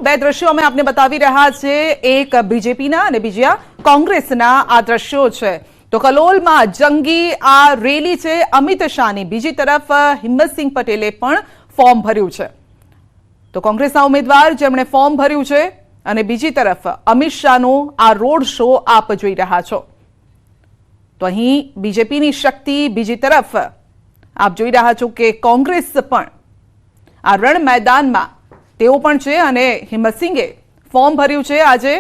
બે દ્રશ્યો અમે આપને બતાવી રહ્યા છે, એક બીજેપીના અને બીજા કોંગ્રેસના આ દ્રશ્યો છે। તો કલોલમાં જંગી આ રેલી છે અમિત શાહની, બીજી તરફ હિંમતસિંહ પટેલે પણ ફોર્મ ભર્યું છે। તો કોંગ્રેસના ઉમેદવાર જેમણે ફોર્મ ભર્યું છે અને બીજી તરફ અમિત શાહનો આ રોડ શો આપ જોઈ રહ્યા છો। તો અહીં બીજેપીની શક્તિ, બીજી તરફ આપ જોઈ રહ્યા છો કે કોંગ્રેસ પણ આ રણ મેદાનમાં તેઓ પણ છે અને હિંમતસિંહે ફોર્મ ભર્યું છે આજે।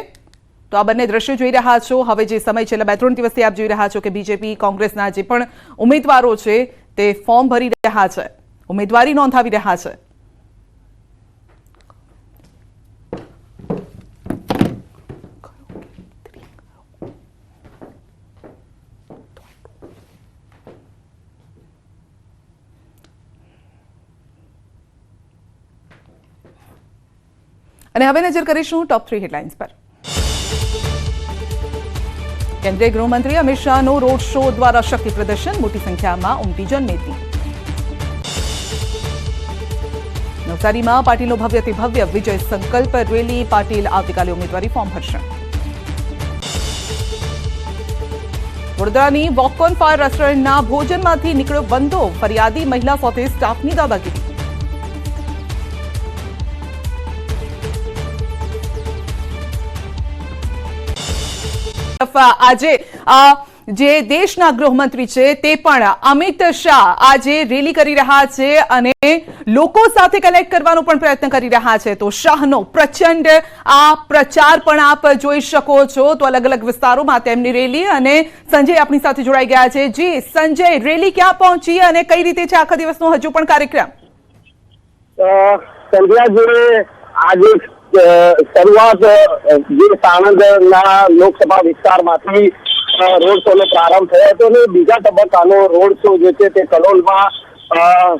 તો આ બંને દ્રશ્યો જોઈ રહ્યા છો। હવે જે સમય છેલ્લા 2-3 દિવસથી આપ જોઈ રહ્યા છો કે બીજેપી કોંગ્રેસના જે પણ ઉમેદવારો છે તે ફોર્મ ભરી રહ્યા છે, ઉમેદવારી નોંધાવી રહ્યા છે। અને હવે નજર કરીશું ટોપ 3 હેડલાઇન્સ પર। કેન્દ્રીય ગૃહમંત્રી અમિત શાહનો રોડ શો દ્વારા શક્તિ પ્રદર્શન, મોટી સંખ્યામાં ઉમટી જનમેદની। નવસારીમાં પાટીલનો ભવ્યથી ભવ્ય વિજય સંકલ્પ રેલી, પાટીલ આવતીકાલે ઉમેદવારી ફોર્મ ભરશે। વડોદરાની વોક ઓન ફાયર રેસ્ટોરન્ટના ભોજનમાંથી નીકળ્યો બંધો, ફરિયાદી મહિલા સાથે સ્ટાફની દાદાગીરી। આજે જે દેશના ગૃહમંત્રી છે તે પણ અમિત શાહ આજે રેલી કરી રહ્યા છે અને લોકો સાથે કનેક્ટ કરવાનો પણ પ્રયત્ન કરી રહ્યા છે। તો શાહનો પ્રચંડ આ પ્રચાર પણ આપ જોઈ શકો છો। તો અલગ અલગ વિસ્તારોમાં તેમની રેલી, અને સંજય આપણી સાથે જોડાઈ ગયા છે। જી સંજય, રેલી ક્યાં પહોંચી અને કઈ રીતે છે આખા દિવસનો હજુ પણ કાર્યક્રમ? સંધ્યા આજે શરૂઆત જે સાણંદના લોકસભા વિસ્તારમાંથી રોડ શો નો પ્રારંભ થયો હતો અને બીજા તબક્કાનો રોડ શો જે છે તે કલોલમાં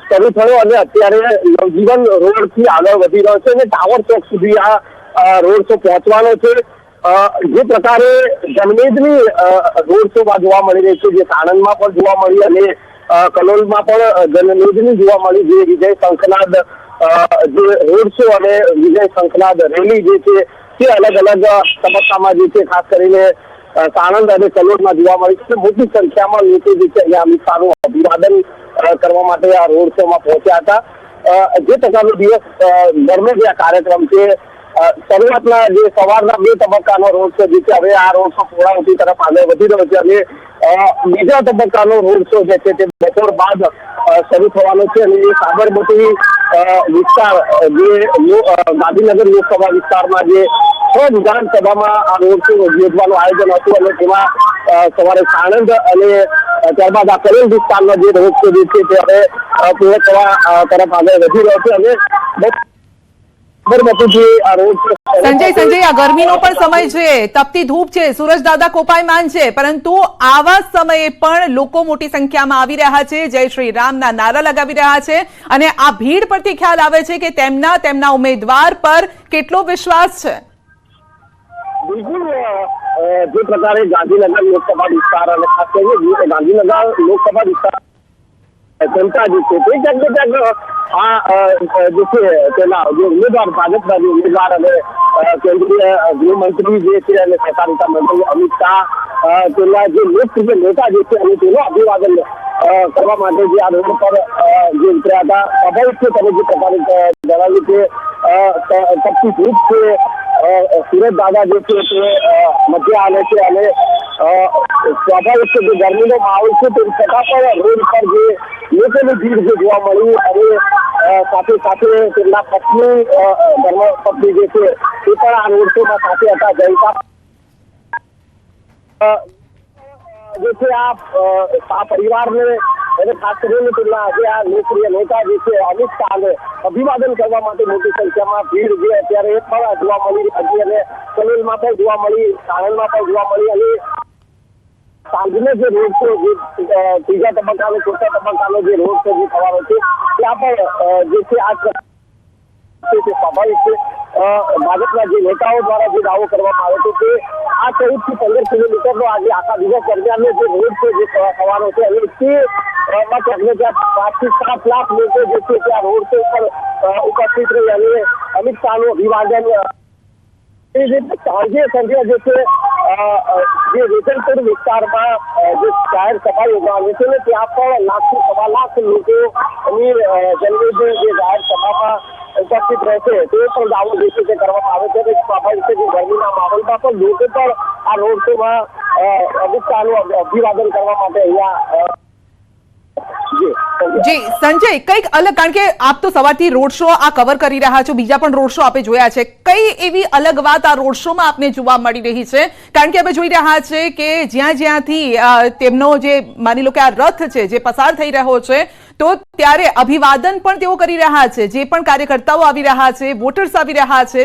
શરૂ થયો અને અત્યારે નવજીવન રોડ થી આગળ વધી રહ્યો છે અને ટાવર ચોક સુધી આ રોડ શો પહોંચવાનો છે। જે પ્રકારે જનમેદની રોડ શોમાં જોવા મળી રહી છે, જે સાણંદમાં પણ જોવા મળી અને કલોલમાં પણ જનમેદની જોવા મળી, જે વિજય શંખનાદ જે રોડ શો અને વિજય શંખનાદ રેલી જે છે તે અલગ અલગ તબક્કામાં જે છે ખાસ કરીને સાણંદ અને કલોલમાં જોવા મળી છે। મોટી સંખ્યામાં લોકો જે છે અહીંયા અમિત શાહનું અભિવાદન કરવા માટે આ રોડ શોમાં પહોંચ્યા હતા। જે પ્રકારનો દિવસ દરમિયાન જે આ કાર્યક્રમ છે, શરૂઆતના જે સવારના 2 તબક્કાનો રોડ શો જે છે, હવે આ રોડ શો પૂર્ણાહુતિ તરફ આગળ વધી રહ્યો છે અને બીજા તબક્કાનો રોડ શો જે છે તે બપોર બાદ શરૂ થવાનો છે અને એ સાબરમતી વિસ્તાર જે ગાંધીનગર લોકસભા વિસ્તારમાં જે 6 વિધાનસભામાં આ રોડ શો યોજવાનું આયોજન હતું અને તેમાં સવારે સાણંદ અને ત્યારબાદ આ કલોલ વિસ્તારનો જે રોડ શો જે છે તે હવે પૂર્ણ થવા તરફ આગળ વધી રહ્યો છે અને સંજય, આ ગરમીનો પણ સમય છે, તપતી ધૂપ છે, સૂરજ દાદા કોપાયમાન છે, પરંતુ આવા સમયે પણ લોકો મોટી સંખ્યામાં આવી રહ્યા છે, જય શ્રી રામના નારા લગાવી રહ્યા છે અને આ ભીડ પરથી ખ્યાલ આવે છે કે તેમના ઉમેદવાર પર કેટલો વિશ્વાસ છે। બિલકુલ, જે પ્રકારે ગાંધીનગર લોકસભા વિસ્તાર અને ખાસ કરીને ગાંધીનગર લોકસભા વિસ્તાર જનતા જે છે તે ક્યાંક ને ક્યાંક આ જે છે તેના જે ઉમેદવાર, ભાજપના જે ઉમેદવાર અને કેન્દ્રીય ગૃહમંત્રી જે છે અને સહકારિતા મંત્રી અમિત શાહ તેના જે લોકપ્રિય નેતા જે છે અને તેનું અભિવાદન કરવા માટે જે આ રોડ પર જે ઉતર્યા હતા। સ્વાભાવિક છે, તમે જે પ્રકારે જણાવ્યું કે તપતી ધૂપ છે, સુરત દાદા જે છે તે મધ્ય આવે છે અને સ્વાભાવિક છે કે ગરમીનો માહોલ છે તેમ છતાં પણ રોડ પર જે લોકોની ભીડ જે જોવા મળી અને સાથે સાથે તેમના પત્ની ધર્મપત્ની જે છે તે પણ આ રોડ શોમાં સાથે હતા। જયતા જે છે આ પરિવારને અને ખાસ કરીને તેમના આજે આ લોકપ્રિય નેતા જે છે અમિત શાહને અભિવાદન કરવા માટે મોટી સંખ્યામાં ભીડ જે અત્યારે પણ જોવા મળી હતી અને કલોલમાં પણ જોવા મળી, સાણંદમાં પણ જોવા મળી અને સાંજનો જે રોડ શો, જે ત્રીજા તબક્કાનો, ચોથા તબક્કાનો જે રોડ શો જે થવાનો છે ત્યાં પણ જે છે આ તે સ્વાભાવિક છે ભાજપના જે નેતાઓ દ્વારા જે દાવો કરવામાં આવે છે તે આ 14 થી 15 કિલોમીટરનો આજે આખા દિવસ દરમિયાનનો જે રોડ શો જે થવાનો છે અને તે ક્યાંક 5 થી 7 લાખ લોકો જે છે ત્યાં રોડ શો ઉપર ઉપસ્થિત રહી અને અમિત શાહનું અભિવાદન સાંજે સંધ્યા જે છે જે વેજલપુર વિસ્તારમાં જે જાહેર સભા યોજવાની છે ને ત્યાં પણ 1 લાખથી 1.25 લાખ લોકોની જનમેદની જે જાહેર સભામાં ઉપસ્થિત રહેશે તે પણ દાવો જે છે તે કરવામાં આવે છે અને સ્વાભાવિક છે કે ગરમીના માહોલમાં પણ લોકો પણ આ રોડ શોમાં અમિત શાહનું અભિવાદન કરવા માટે અહીંયા જી સંજય, કઈક અલગ, કારણ કે આપ તો સવારથી રોડ શો આ કવર કરી રહ્યા છો, બીજા પણ રોડ શો આપે જોયા છે, કઈ એવી અલગ વાત આ રોડ શોમાં આપને જોવા મળી રહી છે? કારણ કે આપણે જોઈ રહ્યા છે કે જ્યાંથી તેમનો જે માની લો કે આ રથ છે જે પસાર થઈ રહ્યો છે તો ત્યારે અભિવાદન પણ તેઓ કરી રહ્યા છે, જે પણ કાર્યકર્તાઓ આવી રહ્યા છે, વોટર્સ આવી રહ્યા છે,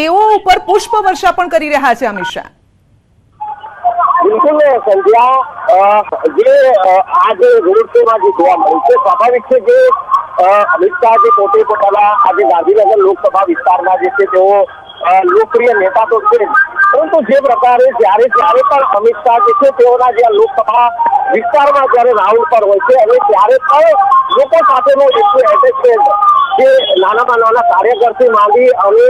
તેઓ ઉપર પુષ્પ વર્ષા પણ કરી રહ્યા છે અમિત શાહ. બિલકુલ સંધ્યા, જે આ જે રોડ શોમાં જે જોવા મળ્યું છે સ્વાભાવિક છે કે અમિત શાહ જે પોતે પોતાના આજે ગાંધીનગર લોકસભા વિસ્તારના જે છે તેઓ લોકપ્રિય નેતા તો છે, પરંતુ જે પ્રકારે જ્યારે પણ અમિત શાહ જે છે તેઓના જે લોકસભા વિસ્તારમાં જયારે રાઉન્ડ પર હોય છે અને ત્યારે પણ લોકો સાથેનો એટેચમેન્ટ જે નાનામાં નાના કાર્યકરથી માંડી અને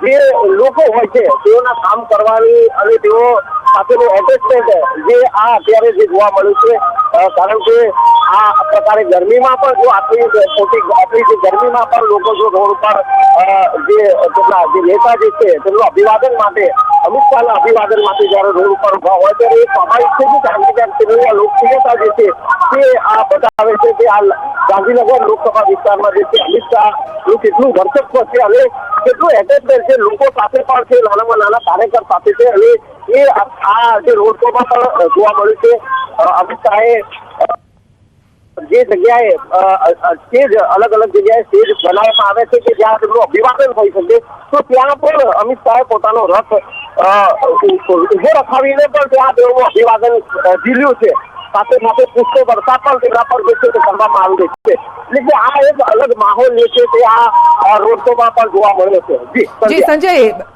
જે લોકો હોય છે તેઓના કામ કરવાની અને તેઓ સાથેનું એટેચમેન્ટ જે આ અત્યારે જે જોવા મળ્યું છે, કારણ કે આ પ્રકારે ગરમીમાં પણ જો આપણી જે ગરમીમાં પણ લોકો જો રોડ પર જે નેતા જે છે તેમનું અભિવાદન માટે, અમિત શાહના અભિવાદન માટે જયારે રોડ ઉપર ઉભા હોય ત્યારે એ સ્વાભાવિક છે કે તેમની લોકપ્રિયતા જે છે તે આ બતાવે છે કે આ ગાંધીનગર લોકસભા વિસ્તારમાં જે છે અમિત શાહનું કેટલું વર્ચસ્વ છે અને કેટલું એટેચમેન્ટ છે લોકો સાથે પણ છે, નાનામાં નાના કાર્યકર સાથે છે અને એ આ જે રોડ શોમાં પણ જોવા મળ્યું છે. અમિત શાહે જે જગ્યાએ સ્ટેજ અલગ અલગ જગ્યાએ સ્ટેજ બનાવવામાં આવે છે કે જ્યાં તેમનું અભિવાદન હોઈ શકે તો ત્યાં પણ અમિત શાહે પોતાનો રથ ઉભો રખાવીને પણ ત્યાં તેઓનું અભિવાદન ઝીલ્યું છે, સાથે સાથે પુષ્પ વર્ષા પણ તેના પર જે છે તે કરવામાં આવી રહી છે. એટલે કે આ એક અલગ માહોલ જે છે તે આ રોડ શોમાં પણ જોવા મળ્યો છે. જી સંજય,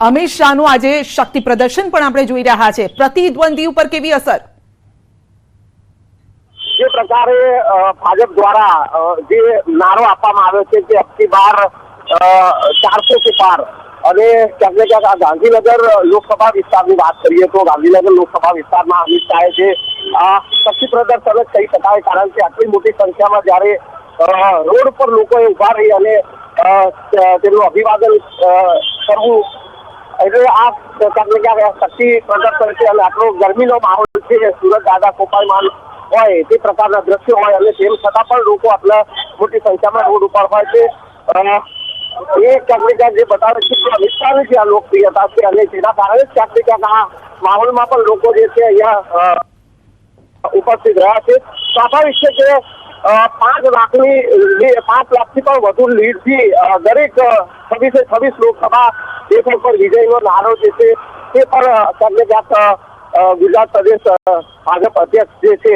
અમિત શાહનું આજે શક્તિ પ્રદર્શન પણ આપણે જોઈ રહ્યા છે, પ્રતિદ્વંદી ઉપર કેવી અસર? જે પ્રકારે ભાજપ દ્વારા જે નારો આપવામાં આવ્યો છે કે અબકી બાર 400 કે પાર, અને ક્યાંક ને ક્યાંક આ ગાંધીનગર લોકસભા વિસ્તારની વાત કરીએ તો ગાંધીનગર લોકસભા વિસ્તારમાં અમિત શાહે જે શક્તિ પ્રદર્શન જ કહી શકાય, કારણ કે આટલી મોટી સંખ્યામાં જયારે રોડ પર લોકોએ ઉભા રહી અને તેમનું અભિવાદન કરવું એટલે આ ક્યાંક ને ક્યાંક શક્તિ પ્રદર્શન છે અને આટલો ગરમીનો માહોલ છે, સુરત દાદા કોપાયમાન હોય તે પ્રકારના દ્રશ્યો હોય અને તેમ છતાં પણ લોકો આટલા મોટી સંખ્યામાં રોડ ઉપર હોય છે, એ ક્યાંક ને ક્યાંક જે બતાવે છે કે અમિત શાહની જે આ લોકપ્રિયતા છે અને તેના કારણે ક્યાંક ને ક્યાંક આ માહોલમાં પણ લોકો જે છે અહીંયા ઉપસ્થિત રહ્યા છે. સ્વાભાવિક છે કે 5 લાખથી પણ વધુ લીડથી દરેક 26 લોકસભા બેઠક પર વિજયનો નારો જે છે તે પણ ક્યાંક ને ક્યાંક ગુજરાત પ્રદેશ ભાજપ અધ્યક્ષ જે છે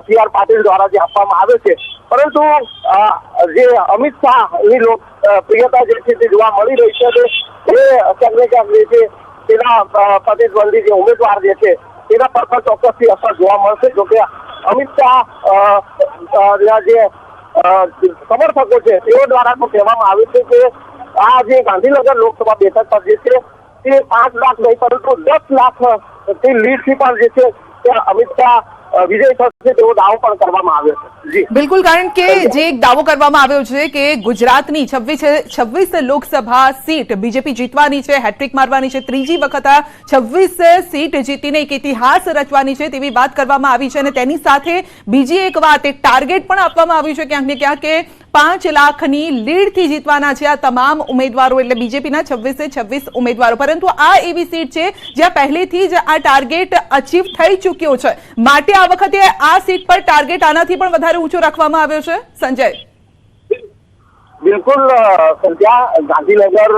CR પાટીલ દ્વારા જે આપવામાં આવે છે, પરંતુ જે અમિત શાહની લોકપ્રિયતા જે છે તે જોવા મળી રહી છે એ ક્યાંક ને ક્યાંક જે છે તેના પ્રતિદ્વંદી જે ઉમેદવાર જે છે તેના પર પણ ચોક્કસથી અસર જોવા મળશે. જોકે અમિત શાહ જે સમર્થકો છે તેઓ દ્વારા તો કહેવામાં આવ્યું છે કે આ જે ગાંધીનગર લોકસભા બેઠક પર જે છે તે 5 લાખ નહીં પરંતુ 10 લાખથી લીડથી પણ જે છે તે અમિત શાહ વિજય થશે તેવો દાવો પણ કરવામાં આવ્યો છે. બિલકુલ, કારણ કે જે એક દાવો કરવામાં આવ્યો છે કે ગુજરાતની 26 લોકસભા સીટ બીજેપી જીતવાની છે, હેટ્રિક મારવાની છે, ત્રીજી વખત 26 સીટ જીતીને એક ઇતિહાસ રચવાની છે તેવી વાત કરવામાં આવી છે અને તેની સાથે બીજી એક વાત, એક ટાર્ગેટ પણ આપવામાં આવ્યું છે ક્યાંક ને ક્યાંક કે 5 લાખની લીડથી જીતવાના છે આ તમામ ઉમેદવારો, એટલે બીજેપીના 26 ઉમેદવારો. પરંતુ આ એવી સીટ છે જ્યાં પહેલેથી જ આ ટાર્ગેટ અચીવ થઈ ચૂક્યો છે, માટે આ વખતે આ સીટ પર ટાર્ગેટ આનાથી પણ વધારે ઊંચો રાખવામાં આવ્યો છે. સંજય, બિલકુલ સંધ્યા, ગાંધીનગર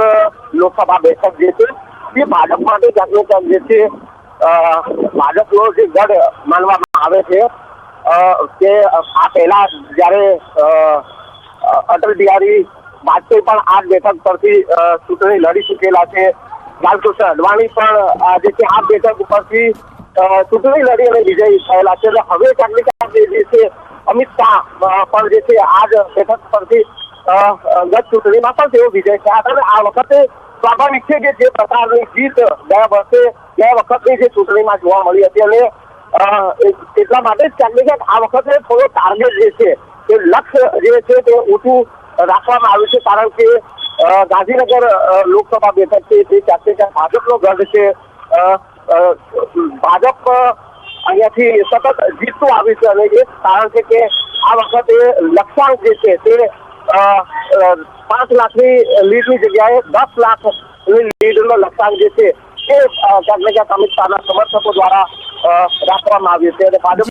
લોકસભા બેઠક જે છે તે ભાજપ માટે ક્યાંક ને ક્યાંક જે છે ભાજપનો જે ગઢ માનવામાં આવે છે કે આ પહેલા જયારે અટલ બિહારી વાજપેયી પણ આ બેઠક પરથી ચૂંટણી લડી ચૂકેલા છે, લાલકૃષ્ણ અડવાણી પણ જે છે આ બેઠક ઉપરથી ચૂંટણી લડી અને વિજય થયેલા છે. એટલે હવે ક્યાંક ને ક્યાંક જે છે અમિત શાહ પણ જે છે આ જ બેઠક પરથી ગત ચૂંટણીમાં પણ તેઓ વિજય થયા હતા અને આ વખતે સ્વાભાવિક છે કે જે પ્રકારની જીત ગયા વખતની જે ચૂંટણીમાં જોવા મળી હતી અને એટલા માટે જ ક્યાંક ને ક્યાંક આ વખતે થોડો ટાર્ગેટ જે છે તે લક્ષ્ય જે છે તે ઊંચું રાખવામાં આવ્યું છે કારણ કે ગાંધીનગર લોકસભા બેઠક છે તે ક્યાંક ને ક્યાંક ભાજપનો ગઢ છે. ભાજપ અહીંયાથી સતત જીતતું આવ્યું છે અને એ કારણ છે કે આ વખતે લક્ષ્યાંક જે છે તે 5 લાખની લીડની જગ્યાએ 10 લાખની લીડનો લક્ષ્યાંક જે છે એ ક્યાંક ને ક્યાંક અમિત શાહના સમર્થકો દ્વારા રાખવામાં આવ્યું છે અને ભાજપ